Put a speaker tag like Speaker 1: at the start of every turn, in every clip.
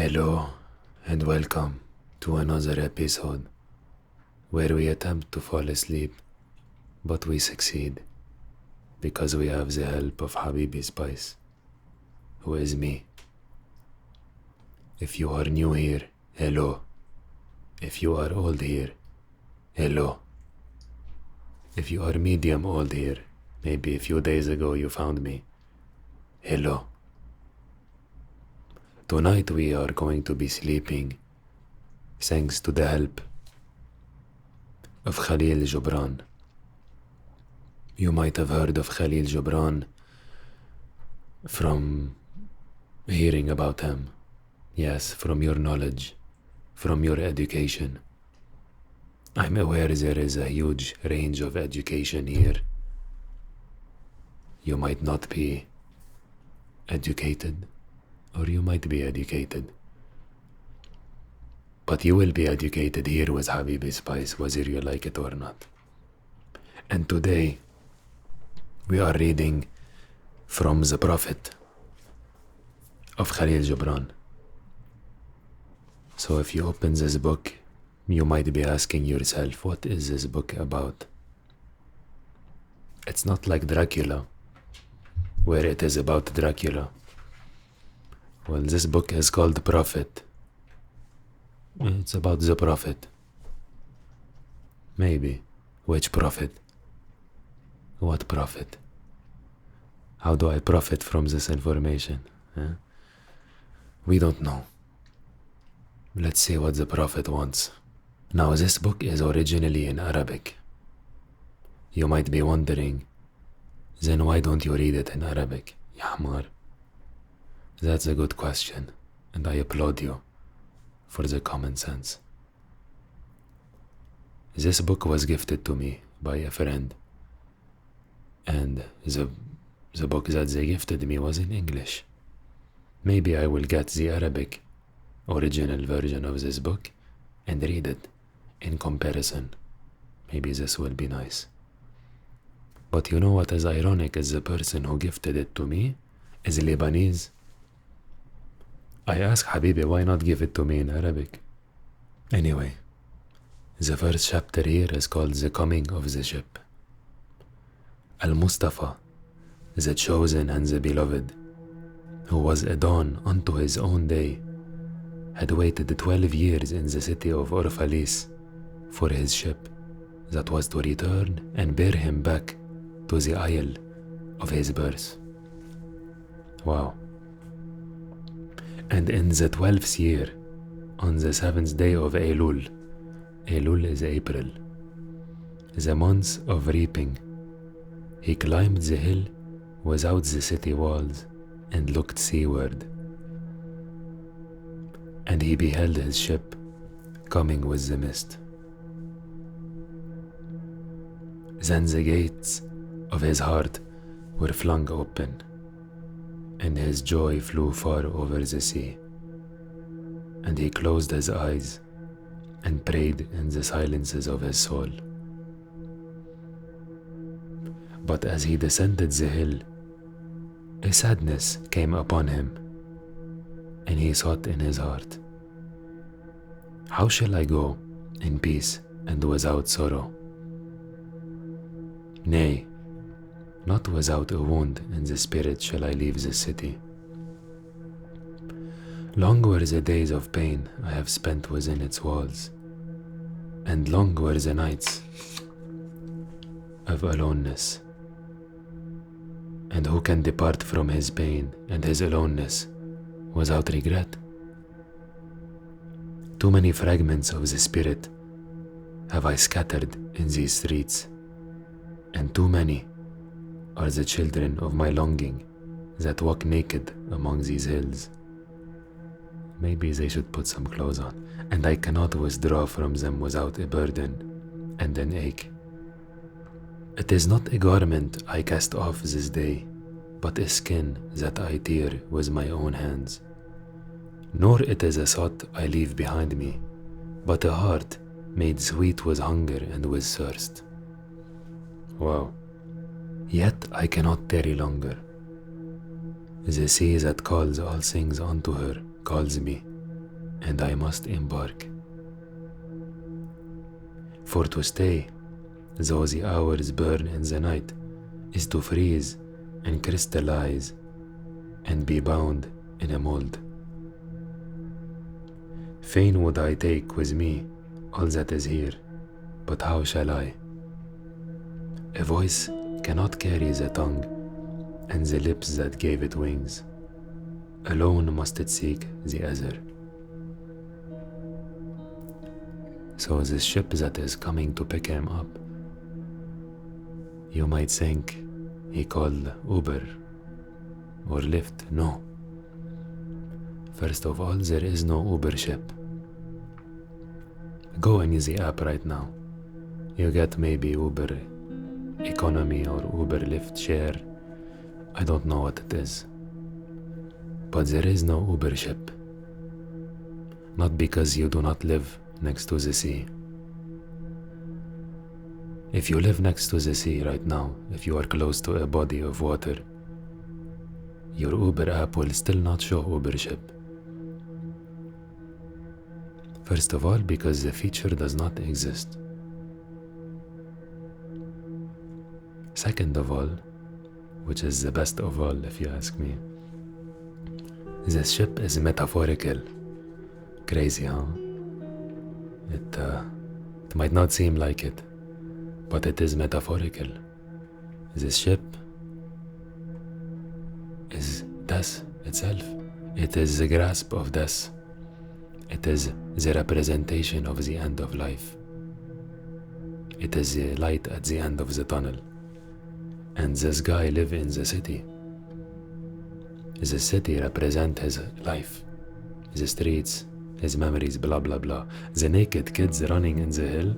Speaker 1: Hello and welcome to another episode where we attempt to fall asleep, but we succeed because we have the help of Habibi Spice, who is me. If you are new here, hello. If you are old here, hello. If you are medium old here, maybe a few days ago you found me, hello. Tonight we are going to be sleeping thanks to the help of Kahlil Gibran. You might have heard of Kahlil Gibran from hearing about him. Yes, from your knowledge, from your education. I'm aware there is a huge range of education here. You might not be educated, or you might be educated. But you will be educated here with Habibi Spice, whether you like it or not. And today, we are reading from the Prophet of Kahlil Gibran. So if you open this book, you might be asking yourself, what is this book about? It's not like Dracula, where it is about Dracula. Well, this book is called Prophet. It's about the Prophet. Maybe. Which Prophet? What Prophet? How do I profit from this information? We don't know. Let's see what the Prophet wants. Now, this book is originally in Arabic. You might be wondering, then why don't you read it in Arabic, Ya Hamar? That's a good question, and I applaud you for the common sense. This book was gifted to me by a friend, and the book that they gifted me was in English. Maybe I will get the Arabic original version of this book and read it in comparison. Maybe this will be nice. But you know what is ironic is the person who gifted it to me is Lebanese. I asked Habibi, why not give it to me in Arabic? Anyway, the first chapter here is called The Coming of the Ship. Al-Mustafa, the chosen and the beloved, who was a dawn unto his own day, had waited 12 years in the city of Orphalis for his ship that was to return and bear him back to the isle of his birth. Wow. And in the 12th year, on the 7th day of Elul, Elul is April, the month of reaping, he climbed the hill without the city walls and looked seaward. And he beheld his ship coming with the mist. Then the gates of his heart were flung open, and his joy flew far over the sea. And he closed his eyes and prayed in the silences of his soul. But as he descended the hill, a sadness came upon him, and he thought in his heart, how shall I go in peace and without sorrow? Nay, not without a wound in the spirit shall I leave the city. Long were the days of pain I have spent within its walls, and long were the nights of aloneness. And who can depart from his pain and his aloneness without regret? Too many fragments of the spirit have I scattered in these streets, and too many are the children of my longing that walk naked among these hills. Maybe they should put some clothes on, and I cannot withdraw from them without a burden and an ache. It is not a garment I cast off this day, but a skin that I tear with my own hands. Nor it is a thought I leave behind me, but a heart made sweet with hunger and with thirst. Wow. Yet I cannot tarry longer. The sea that calls all things unto her calls me, and I must embark. For to stay, though the hours burn in the night, is to freeze and crystallize and be bound in a mold. Fain would I take with me all that is here, but how shall I? A voice cannot carry the tongue and the lips that gave it wings. Alone must it seek the other. So this ship that is coming to pick him up, you might think he called Uber or Lyft. No. First of all, there is no Uber ship. Go in the app right now. You get maybe Uber Economy or Uber Lyft Share. I don't know what it is. But there is no Uber ship. Not because you do not live next to the sea. If you live next to the sea right now, if you are close to a body of water, your Uber app will still not show Uber ship. First of all, because the feature does not exist. Second of all, which is the best of all if you ask me, this ship is metaphorical. Crazy, huh? It might not seem like it, but it is metaphorical. This ship is death itself. It is the grasp of death. It is the representation of the end of life. It is the light at the end of the tunnel. And this guy live in the city. The city represent his life, the streets, his memories, blah blah blah. The naked kids running in the hill.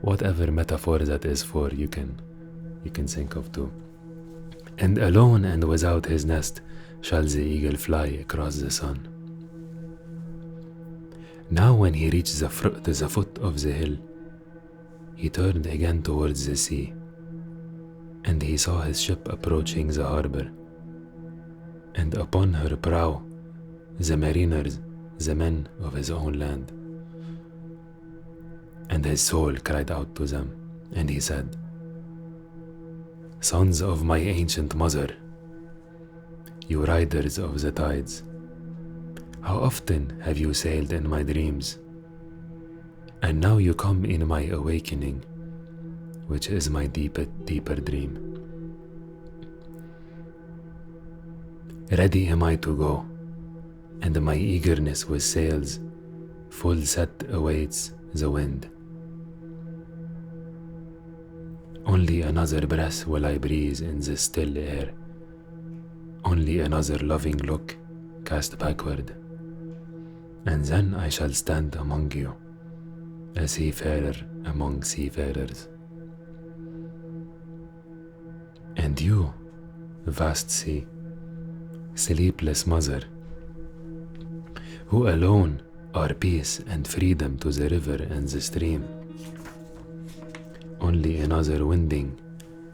Speaker 1: Whatever metaphor that is for, you can think of too. And alone and without his nest shall the eagle fly across the sun. Now when he reached the foot of the hill, he turned again towards the sea, and he saw his ship approaching the harbor, and upon her prow the mariners, the men of his own land. And his soul cried out to them, and he said, "Sons of my ancient mother, you riders of the tides, how often have you sailed in my dreams? And now you come in my awakening, which is my deeper dream. Ready am I to go, and my eagerness with sails full set awaits the wind. Only another breath will I breathe in the still air, only another loving look cast backward, and then I shall stand among you, a seafarer among seafarers. And you, vast sea, sleepless mother, who alone are peace and freedom to the river and the stream, only another winding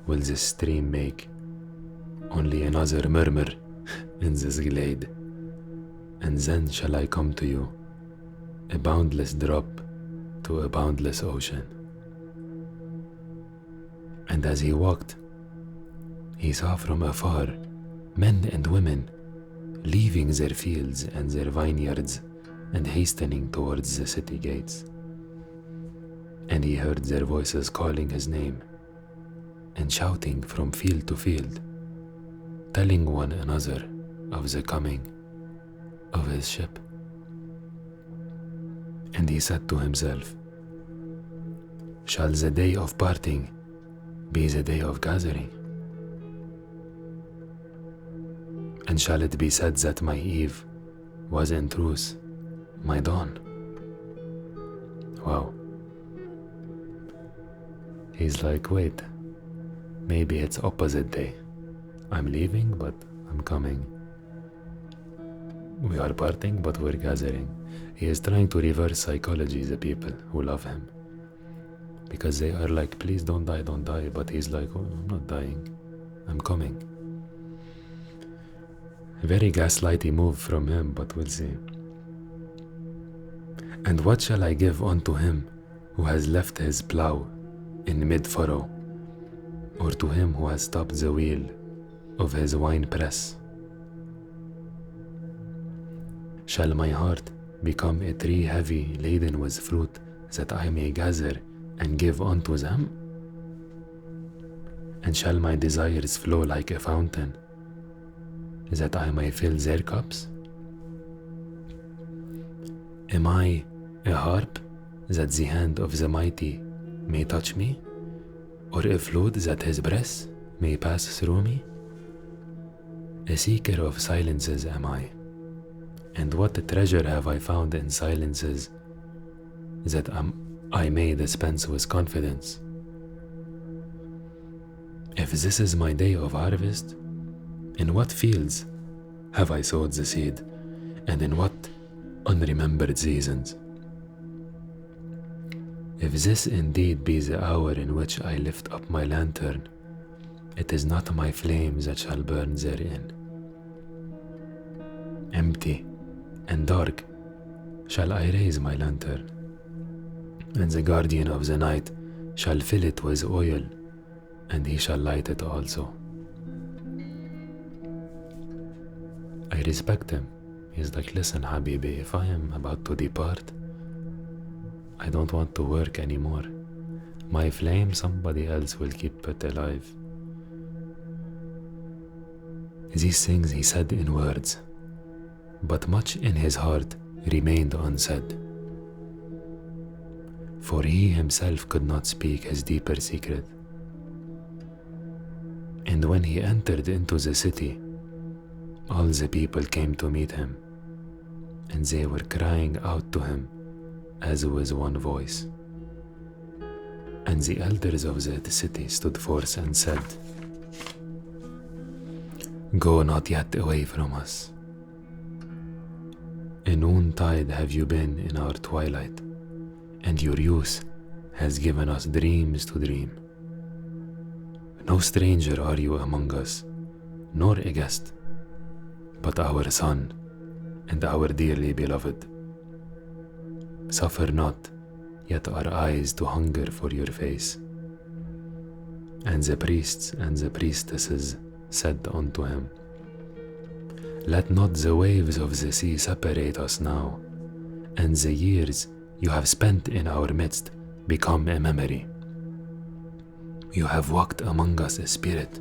Speaker 1: will this stream make, only another murmur in this glade, and then shall I come to you, a boundless drop to a boundless ocean." And as he walked, he saw from afar men and women leaving their fields and their vineyards and hastening towards the city gates. And he heard their voices calling his name and shouting from field to field, telling one another of the coming of his ship. And he said to himself, "Shall the day of parting be the day of gathering? And shall it be said that my eve was in truth my dawn?" Wow. He's like, wait, maybe it's opposite day. I'm leaving, but I'm coming. We are parting, but we're gathering. He is trying to reverse psychology, the people who love him. Because they are like, please don't die. But he's like, oh, I'm not dying. I'm coming. A very gaslighty move from him, but we'll see. And what shall I give unto him who has left his plough in mid-furrow, or to him who has stopped the wheel of his winepress? Shall my heart become a tree heavy laden with fruit, that I may gather and give unto them? And shall my desires flow like a fountain, that I may fill their cups? Am I a harp, that the hand of the mighty may touch me, or a flute that his breath may pass through me? A seeker of silences am I, and what a treasure have I found in silences, that I may dispense with confidence. If this is my day of harvest, in what fields have I sowed the seed, and in what unremembered seasons? If this indeed be the hour in which I lift up my lantern, it is not my flame that shall burn therein. Empty and dark shall I raise my lantern, and the guardian of the night shall fill it with oil, and he shall light it also. I respect him. He's like, listen, Habibi, if I am about to depart, I don't want to work anymore. My flame, somebody else will keep it alive. These things he said in words, but much in his heart remained unsaid. For he himself could not speak his deeper secret. And when he entered into the city, all the people came to meet him, and they were crying out to him as with one voice. And the elders of the city stood forth and said, Go not yet away from us. A noontide have you been in our twilight, and your youth has given us dreams to dream. No stranger are you among us, nor a guest, but our son and our dearly beloved. Suffer not yet our eyes to hunger for your face. And the priests and the priestesses said unto him, Let not the waves of the sea separate us now, and the years you have spent in our midst become a memory. You have walked among us a spirit,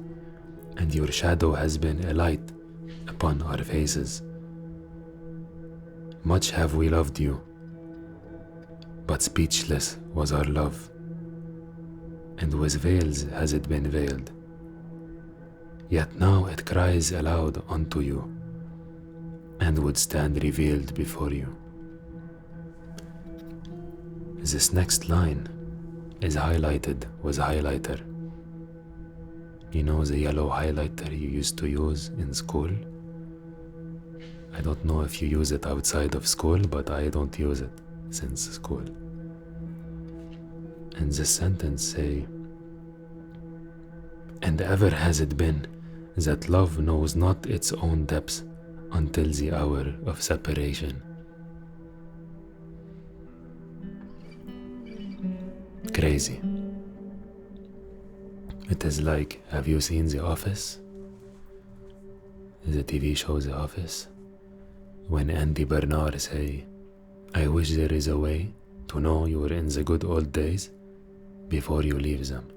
Speaker 1: and your shadow has been a light upon our faces. Much have we loved you, but speechless was our love, and with veils has it been veiled. Yet now it cries aloud unto you, and would stand revealed before you. This next line is highlighted with highlighter. You know the yellow highlighter you used to use in school? I don't know if you use it outside of school, but I don't use it since school. And this sentence say, And ever has it been that love knows not its own depths until the hour of separation. Crazy. It is like, have you seen The Office? The TV show The Office? When Andy Bernard say, I wish there is a way to know you were in the good old days before you leave them.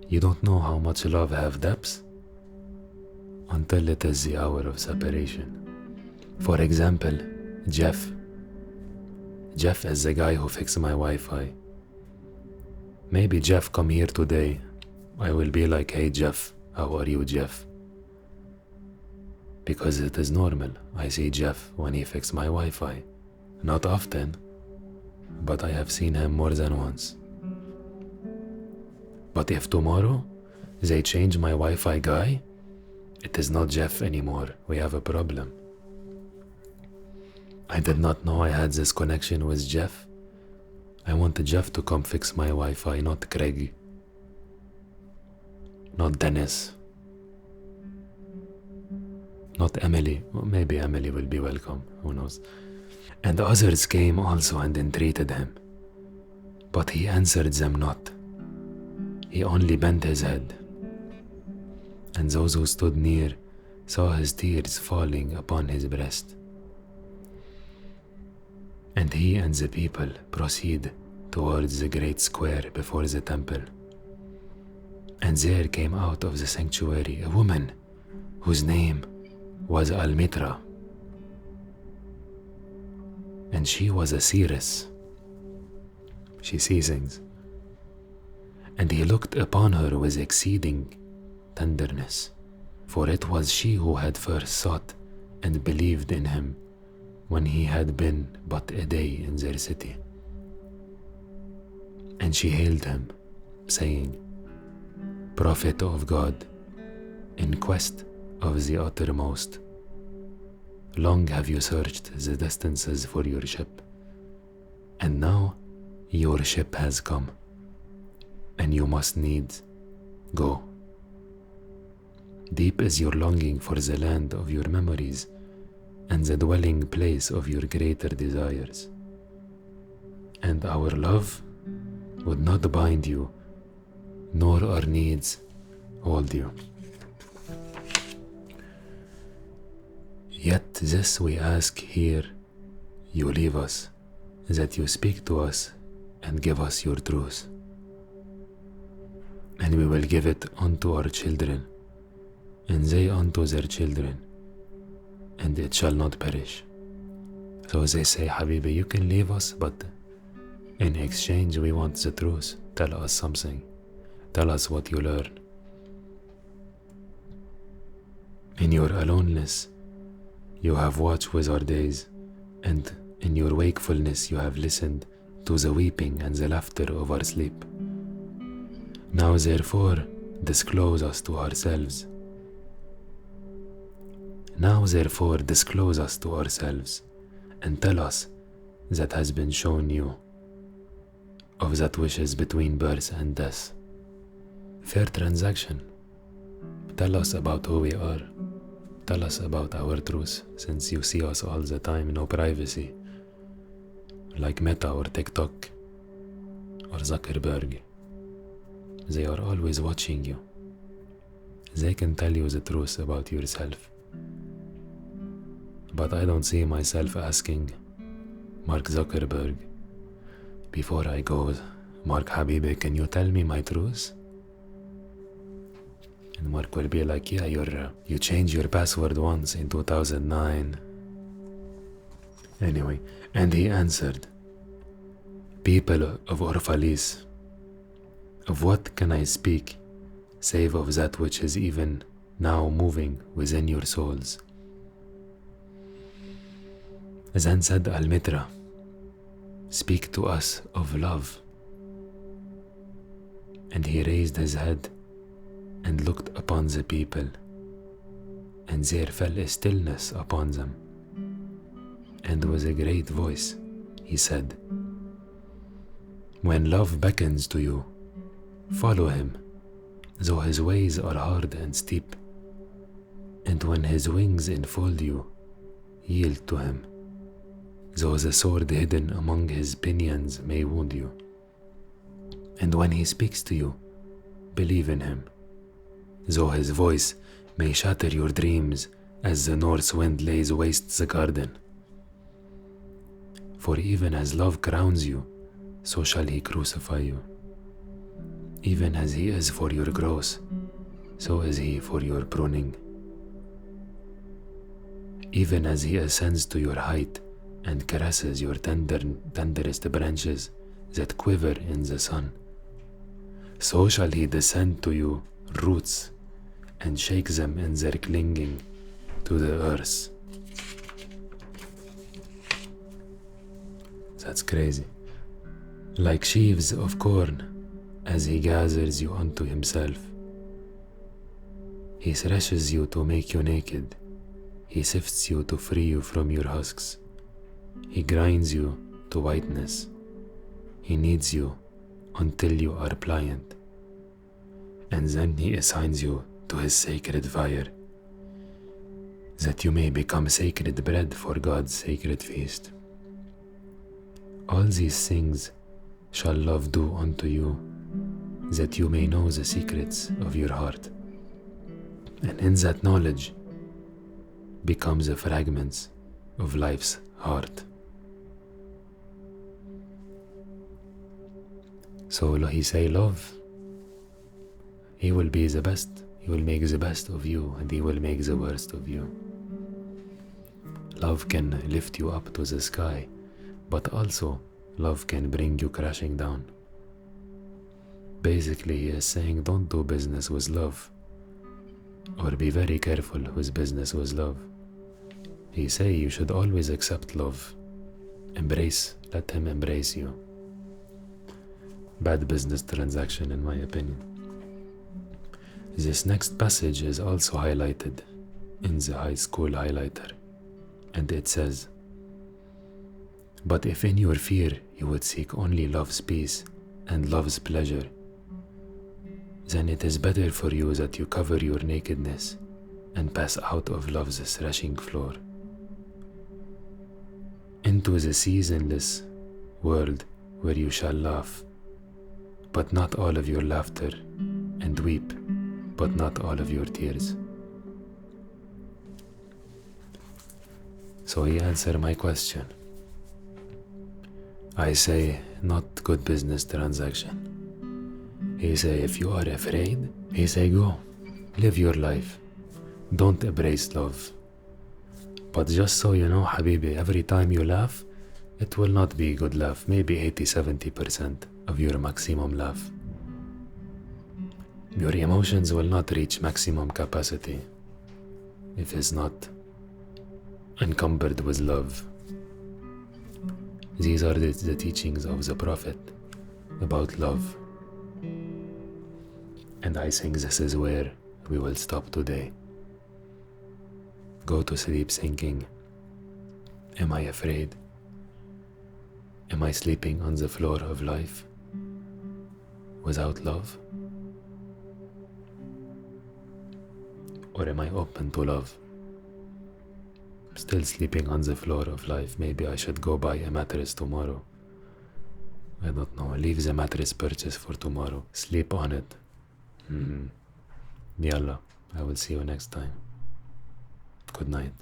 Speaker 1: You don't know how much love have depths until it is the hour of separation. For example, Jeff. Jeff is the guy who fixed my Wi-Fi. Maybe Jeff come here today. I will be like, hey Jeff, how are you, Jeff? Because it is normal. I see Jeff when he fixed my Wi-Fi. Not often, but I have seen him more than once. But if tomorrow they change my Wi-Fi guy, it is not Jeff anymore. We have a problem. I did not know I had this connection with Jeff. I wanted Jeff to come fix my Wi-Fi, not Craig. Not Dennis. Not Emily. Well, maybe Emily will be welcome. Who knows? And others came also and entreated him. But he answered them not. He only bent his head. And those who stood near saw his tears falling upon his breast. And he and the people proceed towards the great square before the temple. And there came out of the sanctuary a woman whose name was Almitra. And she was a seeress. She sees things. And he looked upon her with exceeding tenderness, for it was she who had first sought and believed in him when he had been but a day in their city. And she hailed him, saying, Prophet of God, in quest of the uttermost, long have you searched the distances for your ship, and now your ship has come, and you must needs go. Deep is your longing for the land of your memories, and the dwelling place of your greater desires. And our love would not bind you, nor our needs hold you. Yet this we ask here, you leave us, that you speak to us and give us your truth. And we will give it unto our children, and they unto their children, and it shall not perish. So they say, Habibi, you can leave us, but in exchange we want the truth. Tell us something. Tell us what you learn. In your aloneness, you have watched with our days, and in your wakefulness you have listened to the weeping and the laughter of our sleep. Now therefore disclose us to ourselves. Now therefore disclose us to ourselves, and tell us that has been shown you, of that which is between birth and death. Fair transaction. Tell us about who we are. Tell us about our truth, since you see us all the time, no privacy, like Meta or TikTok or Zuckerberg. They are always watching you. They can tell you the truth about yourself. But I don't see myself asking Mark Zuckerberg, before I go, Mark Habibi, can you tell me my truth? And Mark will be like, yeah, you changed your password once in 2009. Anyway, and he answered, People of Orphalis, of what can I speak, save of that which is even now moving within your souls? Then said Almitra, Speak to us of love. And he raised his head and looked upon the people, and there fell a stillness upon them. And with a great voice he said, When love beckons to you, follow him, though his ways are hard and steep. And when his wings enfold you, yield to him, though the sword hidden among his pinions may wound you. And when he speaks to you, believe in him, though his voice may shatter your dreams as the north wind lays waste the garden. For even as love crowns you, so shall he crucify you. Even as he is for your growth, so is he for your pruning. Even as he ascends to your height and caresses your tenderest branches that quiver in the sun, so shall he descend to you roots and shake them in their clinging to the earth. That's crazy. Like sheaves of corn, as he gathers you unto himself. He threshes you to make you naked. He sifts you to free you from your husks. He grinds you to whiteness. He kneads you until you are pliant. And then he assigns you to his sacred fire, that you may become sacred bread for God's sacred feast. All these things shall love do unto you, that you may know the secrets of your heart. And in that knowledge becomes the fragments of life's heart. So he say love, he will be the best. He will make the best of you and he will make the worst of you. Love can lift you up to the sky, but also love can bring you crashing down. Basically, he is saying don't do business with love, or be very careful with business with love. He say you should always accept love, embrace, let him embrace you. Bad business transaction in my opinion. This next passage is also highlighted in the high school highlighter, and it says, but if in your fear you would seek only love's peace and love's pleasure, then it is better for you that you cover your nakedness and pass out of love's threshing floor into the seasonless world where you shall laugh, but not all of your laughter, and weep, but not all of your tears. So he answered my question. I say, not good business transaction. He say, if you are afraid, he say, go, live your life. Don't embrace love. But just so you know, Habibi, every time you laugh, it will not be a good laugh, maybe 80-70% of your maximum laugh. Your emotions will not reach maximum capacity if it's not encumbered with love. These are the teachings of the Prophet about love. And I think this is where we will stop today. Go to sleep thinking, am I afraid? Am I sleeping on the floor of life without love? Or am I open to love? I'm still sleeping on the floor of life. Maybe I should go buy a mattress tomorrow. I don't know. Leave the mattress purchase for tomorrow. Sleep on it. Yalla. I will see you next time. Good night.